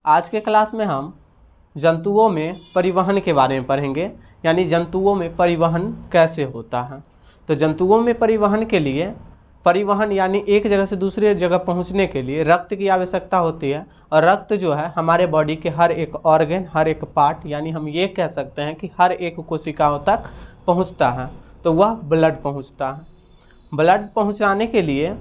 आज के क्लास में हम जंतुओं में परिवहन के बारे में पढ़ेंगे, यानी जंतुओं में परिवहन कैसे होता है। तो जंतुओं में परिवहन के लिए परिवहन यानी एक जगह से दूसरे जगह पहुंचने के लिए रक्त की आवश्यकता होती है। और रक्त जो है हमारे बॉडी के हर एक ऑर्गन, हर एक पार्ट, यानी हम ये कह सकते हैं कि हर एक कोशिकाओं तक पहुंचता है, तो वह ब्लड पहुंचता है। ब्लड पहुंचाने के लिए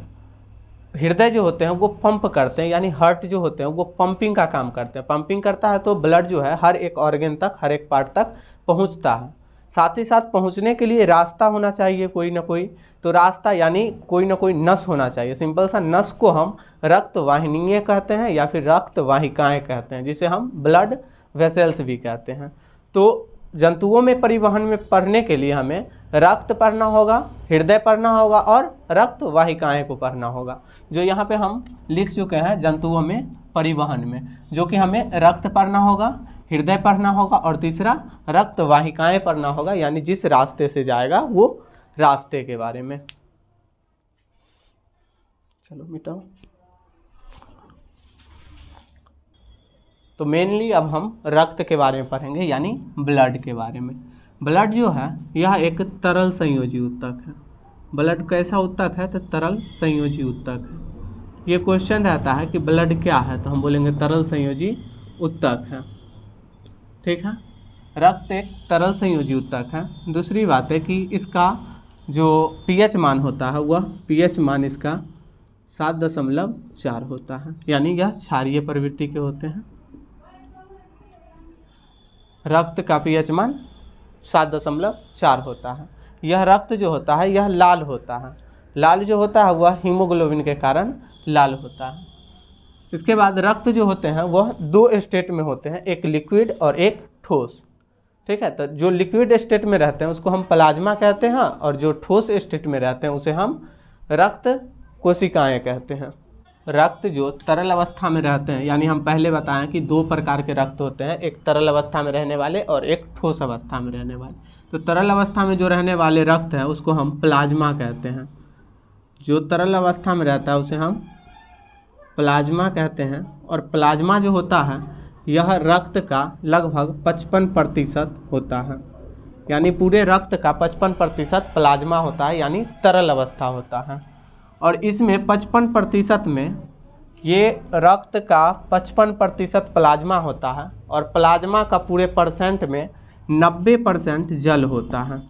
हृदय जो होते हैं वो पंप करते हैं, यानी हार्ट जो होते हैं वो पंपिंग का काम करते हैं। पंपिंग करता है तो ब्लड जो है हर एक ऑर्गन तक, हर एक पार्ट तक पहुंचता है। साथ ही साथ पहुंचने के लिए रास्ता होना चाहिए कोई ना कोई, तो रास्ता यानी कोई ना कोई नस होना चाहिए। सिंपल सा नस को हम रक्त वाहिनीय कहते हैं या फिर रक्त वाहिकाएँ कहते हैं, जिसे हम ब्लड वेसल्स भी कहते हैं। तो जंतुओं में परिवहन में पढ़ने के लिए हमें रक्त पढ़ना होगा, हृदय पढ़ना होगा और रक्त वाहिकाएँ को पढ़ना होगा, जो यहाँ पे हम लिख चुके हैं जंतुओं में परिवहन में, जो कि हमें रक्त पढ़ना होगा, हृदय पढ़ना होगा और तीसरा रक्त वाहिकाएँ पढ़ना होगा, यानी जिस रास्ते से जाएगा वो रास्ते के बारे में। चलो मिटाओ। तो मेनली अब हम रक्त के बारे में पढ़ेंगे, यानी ब्लड के बारे में। ब्लड जो है यह एक तरल संयोजी उत्तक है। ब्लड कैसा उत्तक है? तो तरल संयोजी उत्तक है। ये क्वेश्चन रहता है कि ब्लड क्या है, तो हम बोलेंगे तरल संयोजी उत्तक है। ठीक है, रक्त एक तरल संयोजी उत्तक है। दूसरी बात है कि इसका जो pH मान होता है वह pH मान इसका 7.4 होता है, यानी यह क्षारीय प्रवृत्ति के होते हैं। रक्त का pH मान 7.4 होता है। यह रक्त जो होता है यह लाल होता है। लाल जो होता है वह हीमोग्लोबिन के कारण लाल होता है। इसके बाद रक्त जो होते हैं वह दो स्टेट में होते हैं, एक लिक्विड और एक ठोस। ठीक है, तो जो लिक्विड स्टेट में रहते हैं उसको हम प्लाज्मा कहते हैं और जो ठोस स्टेट में रहते हैं उसे हम रक्त कोशिकाएं कहते हैं। रक्त जो तरल अवस्था में रहते हैं, यानी हम पहले बताएं कि दो प्रकार के रक्त होते हैं, एक तरल अवस्था में रहने वाले और एक ठोस अवस्था में रहने वाले। तो तरल अवस्था में जो रहने वाले रक्त हैं उसको हम प्लाज्मा कहते हैं। जो तरल अवस्था में रहता है उसे हम प्लाज्मा कहते हैं। और प्लाज्मा जो होता है यह रक्त का लगभग 55% होता है, यानी पूरे रक्त का 55% प्लाज्मा होता है, यानी तरल अवस्था होता है। और इसमें 55% में ये रक्त का 55% प्लाज्मा होता है और प्लाज्मा का पूरे परसेंट में 90% जल होता है।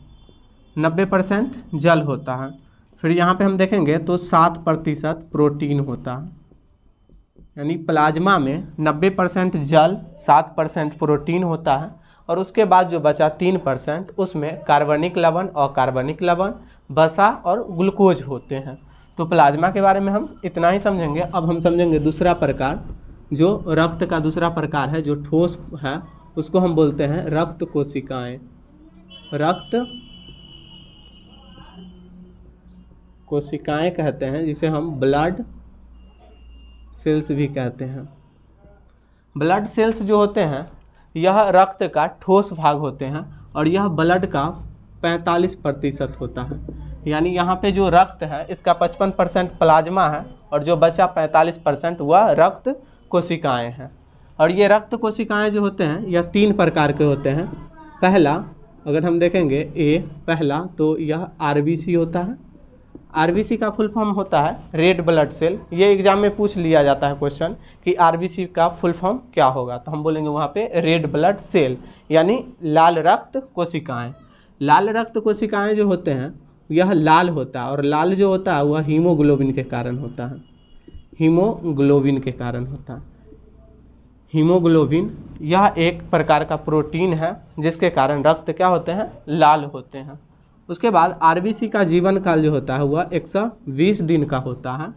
90% जल होता है। फिर यहाँ पे हम देखेंगे तो 7% प्रोटीन होता है, यानी प्लाज्मा में 90% जल, 7% प्रोटीन होता है। और उसके बाद जो बचा 3% उसमें कार्बनिक लवण, अकार्बनिक लवण, वसा और ग्लूकोज होते हैं। तो प्लाज्मा के बारे में हम इतना ही समझेंगे। अब हम समझेंगे दूसरा प्रकार, जो रक्त का दूसरा प्रकार है जो ठोस है, उसको हम बोलते हैं रक्त कोशिकाएं। रक्त कोशिकाएं कहते हैं, जिसे हम ब्लड सेल्स भी कहते हैं। ब्लड सेल्स जो होते हैं यह रक्त का ठोस भाग होते हैं और यह ब्लड का 45% होता है। यानी यहाँ पे जो रक्त है इसका 55% प्लाज्मा है और जो बचा 45% वह रक्त कोशिकाएं हैं। और ये रक्त कोशिकाएं जो होते हैं यह 3 प्रकार के होते हैं। पहला अगर हम देखेंगे पहला तो यह RBC होता है। RBC का फुल फॉर्म होता है रेड ब्लड सेल। ये एग्जाम में पूछ लिया जाता है क्वेश्चन कि RBC का फुल फॉर्म क्या होगा, तो हम बोलेंगे वहाँ पे रेड ब्लड सेल, यानी लाल रक्त कोशिकाएं। लाल रक्त कोशिकाएं जो होते हैं यह लाल होता है और लाल जो होता है वह हीमोग्लोबिन के कारण होता है। हीमोग्लोबिन के कारण होता है। हीमोग्लोबिन यह एक प्रकार का प्रोटीन है जिसके कारण रक्त क्या होते हैं, लाल होते हैं। उसके बाद RBC का जीवन काल जो होता है वह 120 दिन का होता है।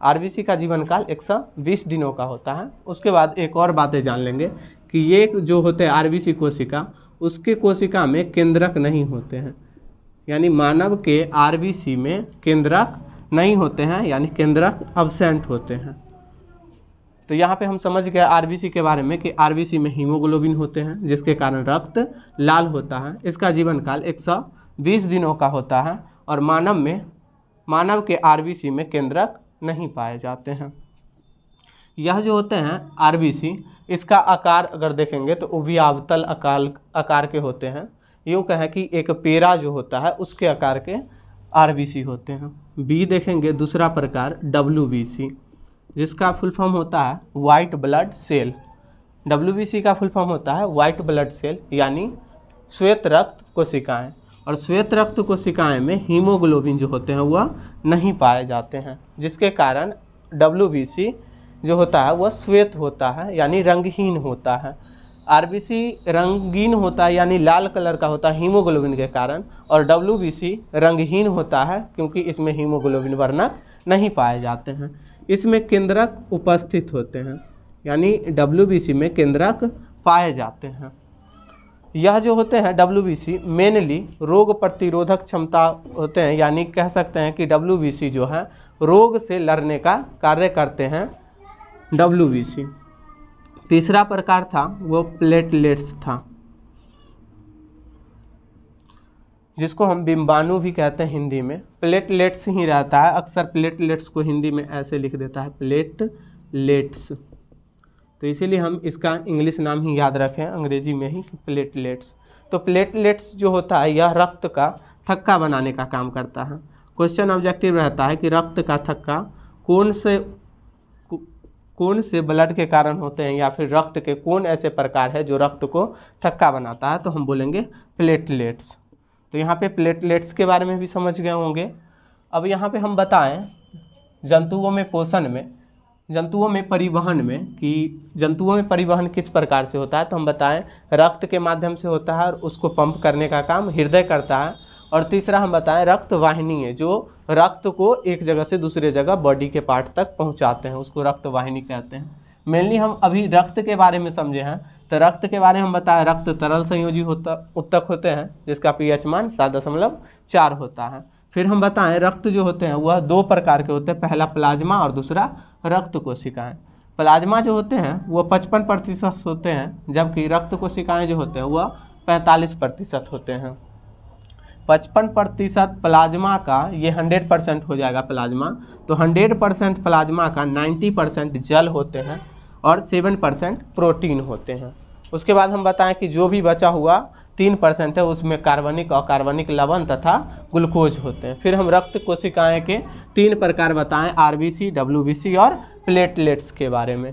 RBC का जीवन काल 120 दिनों का होता है। उसके बाद एक और बातें जान लेंगे कि ये जो होते हैं RBC कोशिका, उसके कोशिका में केंद्रक नहीं होते हैं, यानी मानव के RBC में केंद्रक नहीं होते हैं, यानी केंद्रक अब्सेंट होते हैं। तो यहाँ पे हम समझ गए RBC के बारे में कि RBC में हीमोग्लोबिन होते हैं जिसके कारण रक्त लाल होता है। इसका जीवन काल 120 दिनों का होता है और मानव के RBC में केंद्रक नहीं पाए जाते हैं। यह जो होते हैं आरबीसी, इसका आकार अगर देखेंगे तो उभयावतल आकार के होते हैं। यूँ कहें कि एक पेड़ा जो होता है उसके आकार के आरबीसी होते हैं। बी देखेंगे दूसरा प्रकार डब्ल्यूबीसी, जिसका फुल फॉर्म होता है वाइट ब्लड सेल। डब्ल्यूबीसी का फुल फॉर्म होता है वाइट ब्लड सेल यानी श्वेत रक्त कोशिकाएं। और श्वेत रक्त कोशिकाएं में हीमोग्लोबिन जो होते हैं वह नहीं पाए जाते हैं, जिसके कारण डब्ल्यूबीसी जो होता है वह श्वेत होता है यानी रंगहीन होता है। आरबीसी रंगीन होता है यानी लाल कलर का होता है हीमोग्लोबिन के कारण, और डब्ल्यूबीसी रंगहीन होता है क्योंकि इसमें हीमोग्लोबिन वर्णक नहीं पाए जाते हैं। इसमें केंद्रक उपस्थित होते हैं यानी डब्ल्यूबीसी में केंद्रक पाए जाते हैं। यह जो होते हैं डब्ल्यूबीसी मेनली रोग प्रतिरोधक क्षमता होते हैं, यानी कह सकते हैं कि डब्ल्यूबीसी जो है रोग से लड़ने का कार्य करते हैं डब्ल्यूबीसी। तीसरा प्रकार था वो प्लेटलेट्स था, जिसको हम बिंबाणु भी कहते हैं हिंदी में। प्लेटलेट्स ही रहता है, अक्सर प्लेटलेट्स को हिंदी में ऐसे लिख देता है प्लेटलेट्स, तो इसीलिए हम इसका इंग्लिश नाम ही याद रखें अंग्रेजी में ही प्लेटलेट्स। तो प्लेटलेट्स जो होता है यह रक्त का थक्का बनाने का काम करता है। क्वेश्चन ऑब्जेक्टिव रहता है कि रक्त का थक्का कौन से ब्लड के कारण होते हैं, या फिर रक्त के कौन ऐसे प्रकार है जो रक्त को थक्का बनाता है, तो हम बोलेंगे प्लेटलेट्स। तो यहाँ पे प्लेटलेट्स के बारे में भी समझ गए होंगे। अब यहाँ पे हम बताएं जंतुओं में पोषण में, जंतुओं में परिवहन में, कि जंतुओं में परिवहन किस प्रकार से होता है, तो हम बताएं रक्त के माध्यम से होता है और उसको पंप करने का काम हृदय करता है। और तीसरा हम बताएं रक्त वाहिनी है, जो रक्त को एक जगह से दूसरे जगह बॉडी के पार्ट तक पहुंचाते हैं, उसको रक्त वाहिनी कहते हैं। मेनली हम अभी रक्त के बारे में समझे हैं, तो रक्त के बारे में हम बताएं रक्त तरल संयोजी उत्तक होते हैं, जिसका पीएच मान 7.4 होता है। फिर हम बताएं रक्त जो होते हैं वह दो प्रकार के होते हैं, पहला प्लाज्मा और दूसरा रक्त कोशिकाएं। प्लाज्मा जो होते हैं वह 55% होते हैं, जबकि रक्त कोशिकाएं जो होते हैं वह 45% होते हैं। 55% प्लाज्मा का ये 100% हो जाएगा प्लाज्मा, तो 100% प्लाज्मा का 90% जल होते हैं और 7% प्रोटीन होते हैं। उसके बाद हम बताएं कि जो भी बचा हुआ 3% है उसमें कार्बनिक, अकार्बनिक लवण तथा ग्लूकोज होते हैं। फिर हम रक्त कोशिकाएं के 3 प्रकार बताएं, आरबीसी, डब्ल्यूबीसी और प्लेटलेट्स के बारे में।